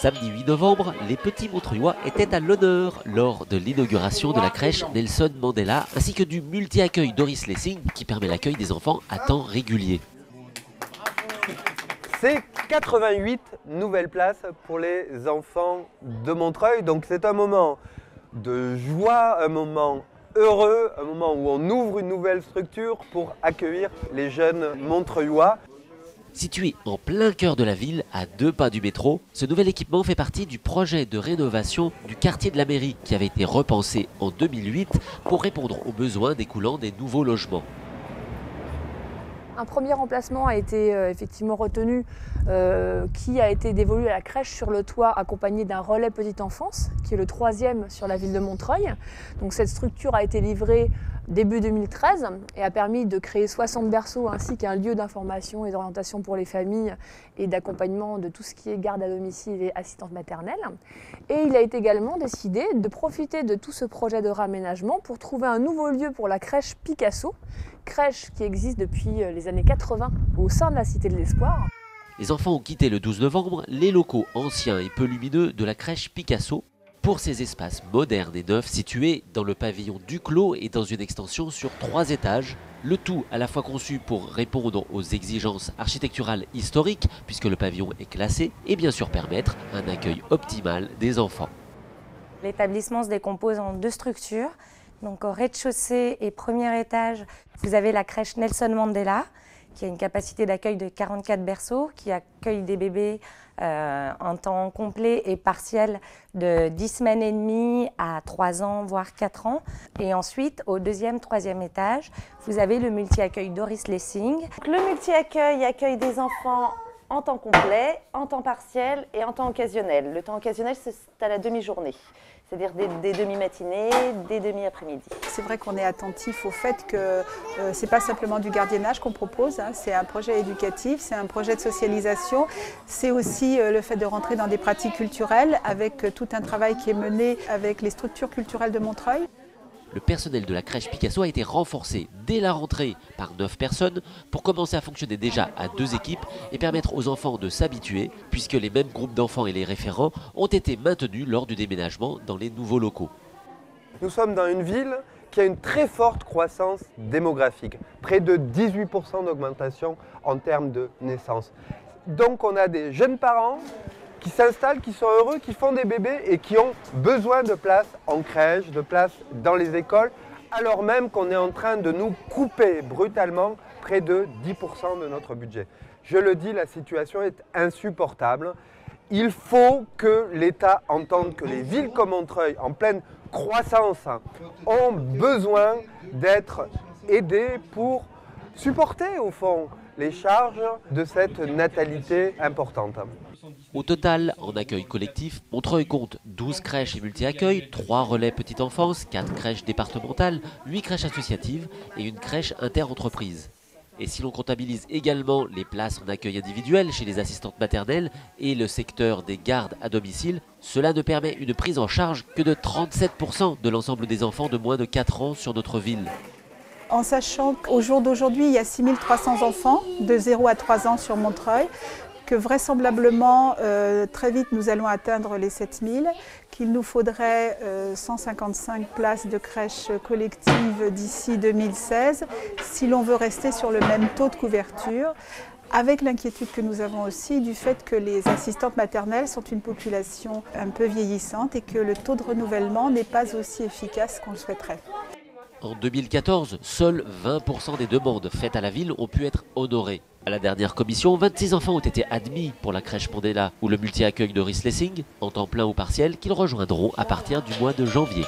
Samedi 8 novembre, les petits Montreuillois étaient à l'honneur lors de l'inauguration de la crèche Nelson Mandela ainsi que du multi-accueil Doris Lessing qui permet l'accueil des enfants à temps régulier. C'est 88 nouvelles places pour les enfants de Montreuil, donc c'est un moment de joie, un moment heureux, un moment où on ouvre une nouvelle structure pour accueillir les jeunes Montreuillois. Situé en plein cœur de la ville, à 2 pas du métro, ce nouvel équipement fait partie du projet de rénovation du quartier de la mairie qui avait été repensé en 2008 pour répondre aux besoins découlant des nouveaux logements. Un premier emplacement a été effectivement retenu qui a été dévolu à la crèche sur le toit accompagné d'un relais petite enfance qui est le 3e sur la ville de Montreuil. Donc cette structure a été livrée début 2013 et a permis de créer 60 berceaux ainsi qu'un lieu d'information et d'orientation pour les familles et d'accompagnement de tout ce qui est garde à domicile et assistante maternelle. Et il a été également décidé de profiter de tout ce projet de réaménagement pour trouver un nouveau lieu pour la crèche Picasso, crèche qui existe depuis les années 80 au sein de la Cité de l'Espoir. Les enfants ont quitté le 12 novembre les locaux anciens et peu lumineux de la crèche Picasso pour ces espaces modernes et neufs situés dans le pavillon Duclos et dans une extension sur 3 étages. Le tout à la fois conçu pour répondre aux exigences architecturales historiques puisque le pavillon est classé et bien sûr permettre un accueil optimal des enfants. L'établissement se décompose en 2 structures. Donc au rez-de-chaussée et premier étage, vous avez la crèche Nelson Mandela, qui a une capacité d'accueil de 44 berceaux, qui accueille des bébés en temps complet et partiel de 10 semaines et demie à 3 ans, voire 4 ans. Et ensuite, au 2e, 3e étage, vous avez le multi-accueil Doris Lessing. Le multi-accueil accueille des enfants en temps complet, en temps partiel et en temps occasionnel. Le temps occasionnel, c'est à la demi-journée, c'est-à-dire des demi-matinées, des demi-après-midi. C'est vrai qu'on est attentif au fait que ce n'est pas simplement du gardiennage qu'on propose, hein, c'est un projet éducatif, c'est un projet de socialisation, c'est aussi le fait de rentrer dans des pratiques culturelles avec tout un travail qui est mené avec les structures culturelles de Montreuil. Le personnel de la crèche Picasso a été renforcé dès la rentrée par 9 personnes pour commencer à fonctionner déjà à 2 équipes et permettre aux enfants de s'habituer puisque les mêmes groupes d'enfants et les référents ont été maintenus lors du déménagement dans les nouveaux locaux. Nous sommes dans une ville qui a une très forte croissance démographique, près de 18% d'augmentation en termes de naissance. Donc on a des jeunes parents qui s'installent, qui sont heureux, qui font des bébés et qui ont besoin de place en crèche, de place dans les écoles, alors même qu'on est en train de nous couper brutalement près de 10% de notre budget. Je le dis, la situation est insupportable. Il faut que l'État entende que les villes comme Montreuil, en pleine croissance, ont besoin d'être aidées pour supporter au fond les charges de cette natalité importante. Au total, en accueil collectif, Montreuil compte 12 crèches et multi-accueil, 3 relais petite enfance, 4 crèches départementales, 8 crèches associatives et une crèche inter-entreprise. Et si l'on comptabilise également les places en accueil individuel chez les assistantes maternelles et le secteur des gardes à domicile, cela ne permet une prise en charge que de 37% de l'ensemble des enfants de moins de 4 ans sur notre ville. En sachant qu'au jour d'aujourd'hui, il y a 6300 enfants de 0 à 3 ans sur Montreuil, que vraisemblablement, très vite, nous allons atteindre les 7000, qu'il nous faudrait 155 places de crèches collectives d'ici 2016, si l'on veut rester sur le même taux de couverture, avec l'inquiétude que nous avons aussi du fait que les assistantes maternelles sont une population un peu vieillissante et que le taux de renouvellement n'est pas aussi efficace qu'on le souhaiterait. En 2014, seuls 20% des demandes faites à la ville ont pu être honorées. À la dernière commission, 26 enfants ont été admis pour la crèche Mandela ou le multi-accueil de Doris Lessing, en temps plein ou partiel, qu'ils rejoindront à partir du mois de janvier.